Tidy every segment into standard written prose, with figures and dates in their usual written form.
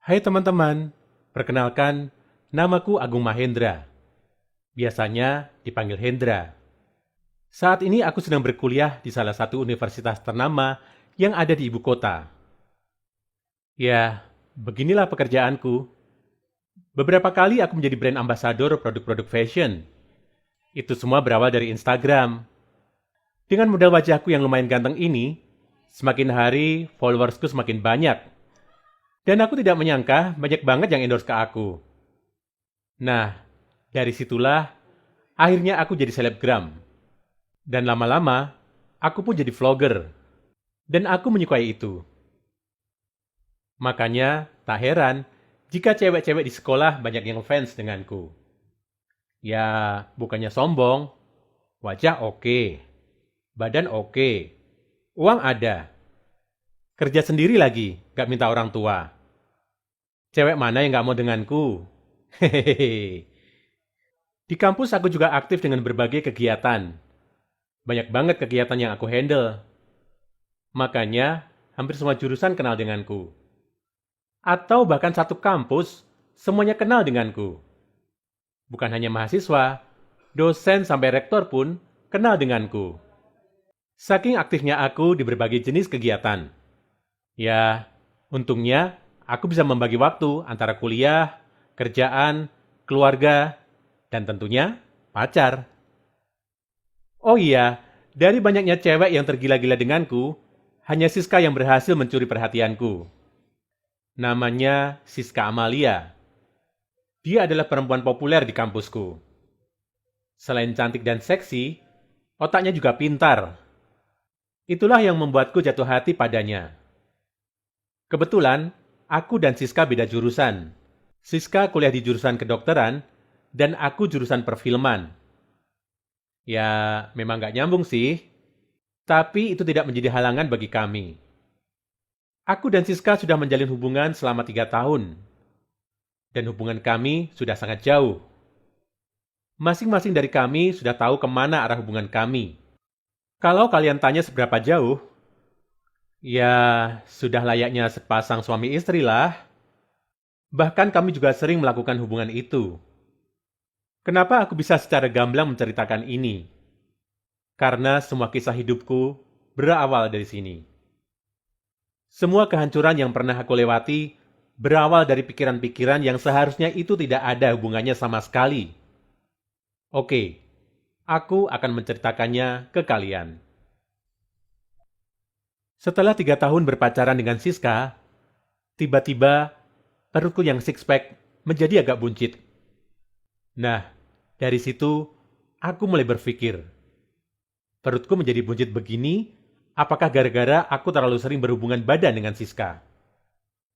Hai teman-teman, perkenalkan, namaku Agung Mahendra. Biasanya dipanggil Hendra. Saat ini aku sedang berkuliah di salah satu universitas ternama yang ada di ibu kota. Ya, beginilah pekerjaanku. Beberapa kali aku menjadi brand ambassador produk-produk fashion. Itu semua berawal dari Instagram. Dengan modal wajahku yang lumayan ganteng ini, semakin hari followersku semakin banyak. Dan aku tidak menyangka banyak banget yang endorse ke aku. Nah, dari situlah akhirnya aku jadi selebgram. Dan lama-lama, aku pun jadi vlogger. Dan aku menyukai itu. Makanya, tak heran jika cewek-cewek di sekolah banyak yang fans denganku. Ya, bukannya sombong. Wajah oke. Badan oke. Uang ada. Kerja sendiri lagi, gak minta orang tua. Cewek mana yang gak mau denganku? Hehehe. Di kampus aku juga aktif dengan berbagai kegiatan. Banyak banget kegiatan yang aku handle. Makanya, hampir semua jurusan kenal denganku. Atau bahkan satu kampus, semuanya kenal denganku. Bukan hanya mahasiswa, dosen sampai rektor pun kenal denganku. Saking aktifnya aku di berbagai jenis kegiatan. Ya, untungnya aku bisa membagi waktu antara kuliah, kerjaan, keluarga, dan tentunya pacar. Oh iya, dari banyaknya cewek yang tergila-gila denganku, hanya Siska yang berhasil mencuri perhatianku. Namanya Siska Amalia. Dia adalah perempuan populer di kampusku. Selain cantik dan seksi, otaknya juga pintar. Itulah yang membuatku jatuh hati padanya. Kebetulan, aku dan Siska beda jurusan. Siska kuliah di jurusan kedokteran, dan aku jurusan perfilman. Ya, memang gak nyambung sih. Tapi itu tidak menjadi halangan bagi kami. Aku dan Siska sudah menjalin hubungan selama 3 tahun. Dan hubungan kami sudah sangat jauh. Masing-masing dari kami sudah tahu kemana arah hubungan kami. Kalau kalian tanya seberapa jauh, ya sudah layaknya sepasang suami istri lah. Bahkan kami juga sering melakukan hubungan itu. Kenapa aku bisa secara gamblang menceritakan ini? Karena semua kisah hidupku berawal dari sini. Semua kehancuran yang pernah aku lewati berawal dari pikiran-pikiran yang seharusnya itu tidak ada hubungannya sama sekali. Oke, aku akan menceritakannya ke kalian. Setelah 3 tahun berpacaran dengan Siska, tiba-tiba perutku yang six-pack menjadi agak buncit. Nah, dari situ aku mulai berpikir, perutku menjadi buncit begini, apakah gara-gara aku terlalu sering berhubungan badan dengan Siska?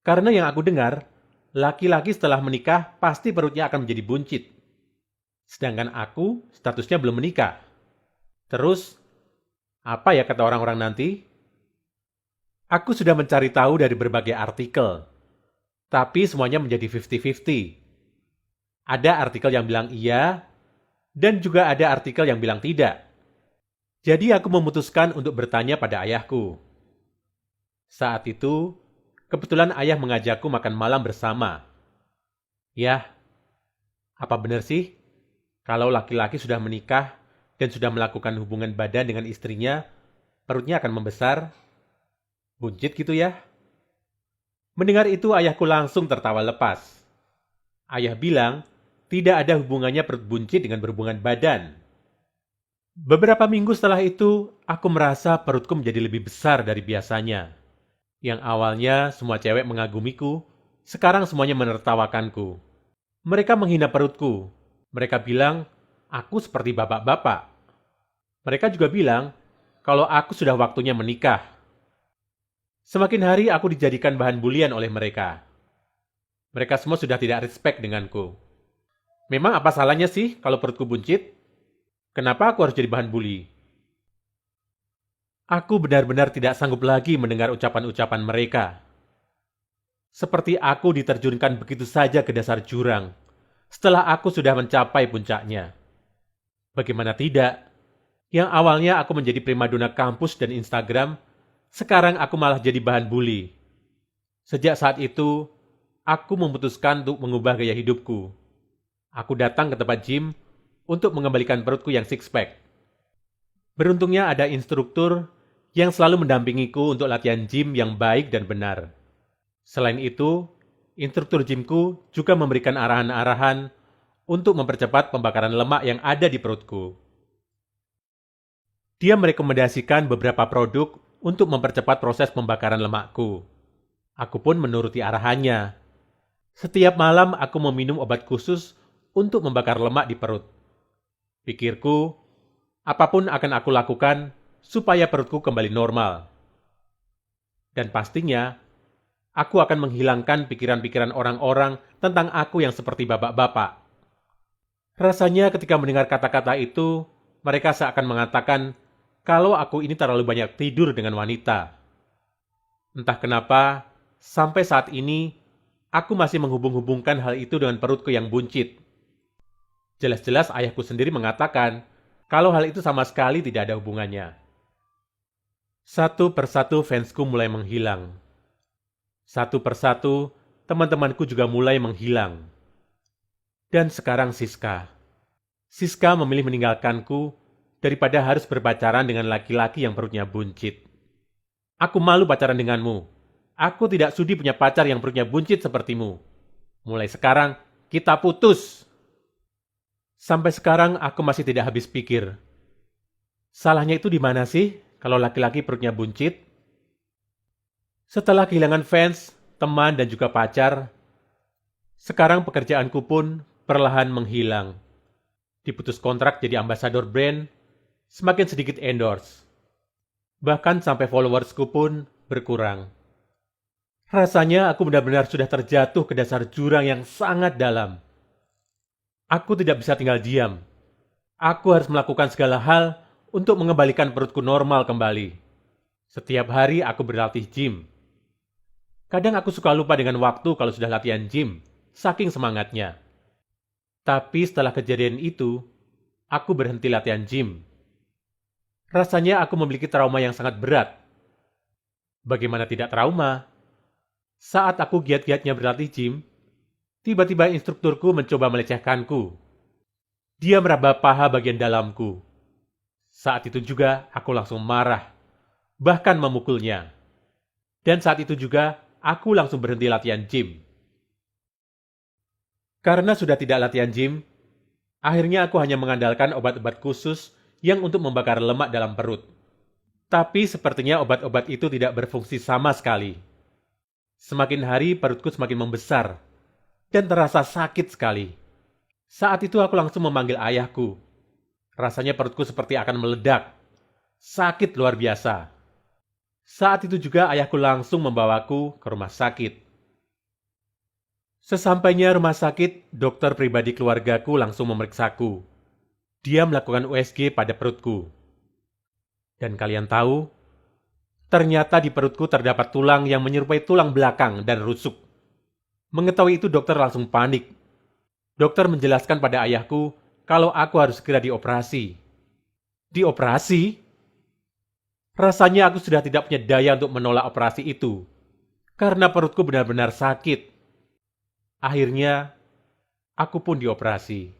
Karena yang aku dengar, laki-laki setelah menikah pasti perutnya akan menjadi buncit. Sedangkan aku statusnya belum menikah. Terus, apa ya kata orang-orang nanti? Aku sudah mencari tahu dari berbagai artikel. Tapi semuanya menjadi 50-50. Ada artikel yang bilang iya, dan juga ada artikel yang bilang tidak. Jadi aku memutuskan untuk bertanya pada ayahku. Saat itu, kebetulan ayah mengajakku makan malam bersama. Yah, apa benar sih? Kalau laki-laki sudah menikah dan sudah melakukan hubungan badan dengan istrinya, perutnya akan membesar? Buncit gitu ya? Mendengar itu ayahku langsung tertawa lepas. Ayah bilang, tidak ada hubungannya perut buncit dengan berhubungan badan. Beberapa minggu setelah itu, aku merasa perutku menjadi lebih besar dari biasanya. Yang awalnya semua cewek mengagumiku, sekarang semuanya menertawakanku. Mereka menghina perutku. Mereka bilang, aku seperti bapak-bapak. Mereka juga bilang, kalau aku sudah waktunya menikah. Semakin hari aku dijadikan bahan bulian oleh mereka. Mereka semua sudah tidak respect denganku. Memang apa salahnya sih kalau perutku buncit? Kenapa aku harus jadi bahan bully? Aku benar-benar tidak sanggup lagi mendengar ucapan-ucapan mereka. Seperti aku diterjunkan begitu saja ke dasar jurang, setelah aku sudah mencapai puncaknya. Bagaimana tidak? Yang awalnya aku menjadi primadona kampus dan Instagram, sekarang aku malah jadi bahan bully. Sejak saat itu, aku memutuskan untuk mengubah gaya hidupku. Aku datang ke tempat gym untuk mengembalikan perutku yang six-pack. Beruntungnya ada instruktur yang selalu mendampingiku untuk latihan gym yang baik dan benar. Selain itu, instruktur gymku juga memberikan arahan-arahan untuk mempercepat pembakaran lemak yang ada di perutku. Dia merekomendasikan beberapa produk untuk mempercepat proses pembakaran lemakku. Aku pun menuruti arahannya. Setiap malam aku meminum obat khusus untuk membakar lemak di perut. Pikirku, apapun akan aku lakukan supaya perutku kembali normal. Dan pastinya, aku akan menghilangkan pikiran-pikiran orang-orang tentang aku yang seperti bapak-bapak. Rasanya ketika mendengar kata-kata itu, mereka seakan mengatakan kalau aku ini terlalu banyak tidur dengan wanita. Entah kenapa, sampai saat ini, aku masih menghubung-hubungkan hal itu dengan perutku yang buncit. Jelas-jelas ayahku sendiri mengatakan kalau hal itu sama sekali tidak ada hubungannya. Satu persatu fansku mulai menghilang. Satu persatu teman-temanku juga mulai menghilang. Dan sekarang Siska. Siska memilih meninggalkanku daripada harus berpacaran dengan laki-laki yang perutnya buncit. Aku malu pacaran denganmu. Aku tidak sudi punya pacar yang perutnya buncit sepertimu. Mulai sekarang, kita putus. Sampai sekarang aku masih tidak habis pikir. Salahnya itu di mana sih kalau laki-laki perutnya buncit? Setelah kehilangan fans, teman dan juga pacar, sekarang pekerjaanku pun perlahan menghilang. Diputus kontrak jadi ambasador brand, semakin sedikit endorse. Bahkan sampai followersku pun berkurang. Rasanya aku benar-benar sudah terjatuh ke dasar jurang yang sangat dalam. Aku tidak bisa tinggal diam. Aku harus melakukan segala hal untuk mengembalikan perutku normal kembali. Setiap hari aku berlatih gym. Kadang aku suka lupa dengan waktu kalau sudah latihan gym, saking semangatnya. Tapi setelah kejadian itu, aku berhenti latihan gym. Rasanya aku memiliki trauma yang sangat berat. Bagaimana tidak trauma? Saat aku giat-giatnya berlatih gym, tiba-tiba instrukturku mencoba melecehkanku. Dia meraba paha bagian dalamku. Saat itu juga aku langsung marah, bahkan memukulnya. Dan saat itu juga aku langsung berhenti latihan gym. Karena sudah tidak latihan gym, akhirnya aku hanya mengandalkan obat-obat khusus yang untuk membakar lemak dalam perut. Tapi sepertinya obat-obat itu tidak berfungsi sama sekali. Semakin hari perutku semakin membesar dan terasa sakit sekali. Saat itu aku langsung memanggil ayahku. Rasanya perutku seperti akan meledak. Sakit luar biasa. Saat itu juga ayahku langsung membawaku ke rumah sakit. Sesampainya rumah sakit, dokter pribadi keluargaku langsung memeriksaku. Dia melakukan USG pada perutku. Dan kalian tahu, ternyata di perutku terdapat tulang yang menyerupai tulang belakang dan rusuk. Mengetahui itu dokter langsung panik. Dokter menjelaskan pada ayahku kalau aku harus segera dioperasi. Dioperasi? Rasanya aku sudah tidak punya daya untuk menolak operasi itu. Karena perutku benar-benar sakit. Akhirnya, aku pun dioperasi.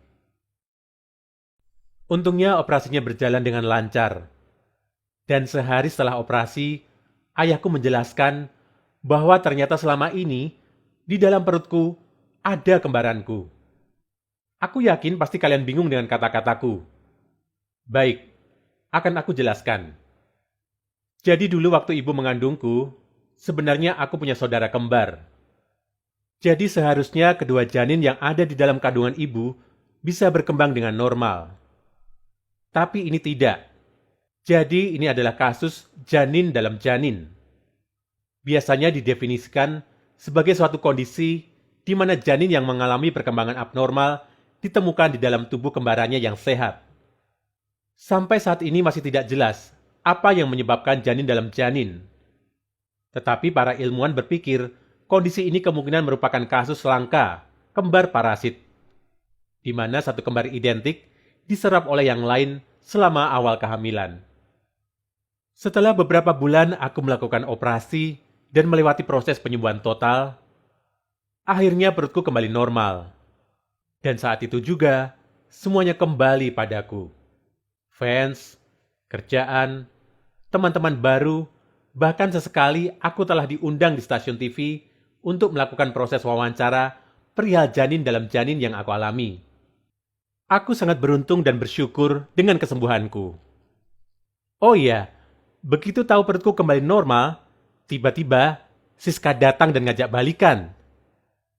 Untungnya operasinya berjalan dengan lancar. Dan sehari setelah operasi, ayahku menjelaskan bahwa ternyata selama ini, di dalam perutku ada kembaranku. Aku yakin pasti kalian bingung dengan kata-kataku. Baik, akan aku jelaskan. Jadi dulu waktu ibu mengandungku, sebenarnya aku punya saudara kembar. Jadi seharusnya kedua janin yang ada di dalam kandungan ibu bisa berkembang dengan normal. Tapi ini tidak. Jadi ini adalah kasus janin dalam janin. Biasanya didefinisikan sebagai suatu kondisi di mana janin yang mengalami perkembangan abnormal ditemukan di dalam tubuh kembarannya yang sehat. Sampai saat ini masih tidak jelas apa yang menyebabkan janin dalam janin. Tetapi para ilmuwan berpikir kondisi ini kemungkinan merupakan kasus langka, kembar parasit, di mana satu kembar identik diserap oleh yang lain selama awal kehamilan. Setelah beberapa bulan aku melakukan operasi dan melewati proses penyembuhan total, Akhirnya perutku kembali normal. Dan saat itu juga, semuanya kembali padaku. Fans, kerjaan, teman-teman baru, bahkan sesekali aku telah diundang di stasiun TV untuk melakukan proses wawancara perihal janin dalam janin yang aku alami. Aku sangat beruntung dan bersyukur dengan kesembuhanku. Oh iya, begitu tahu perutku kembali normal, tiba-tiba Siska datang dan ngajak balikan.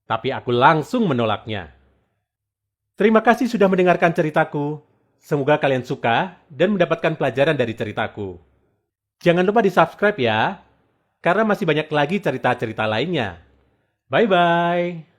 Tapi aku langsung menolaknya. Terima kasih sudah mendengarkan ceritaku. Semoga kalian suka dan mendapatkan pelajaran dari ceritaku. Jangan lupa di-subscribe ya, karena masih banyak lagi cerita-cerita lainnya. Bye-bye.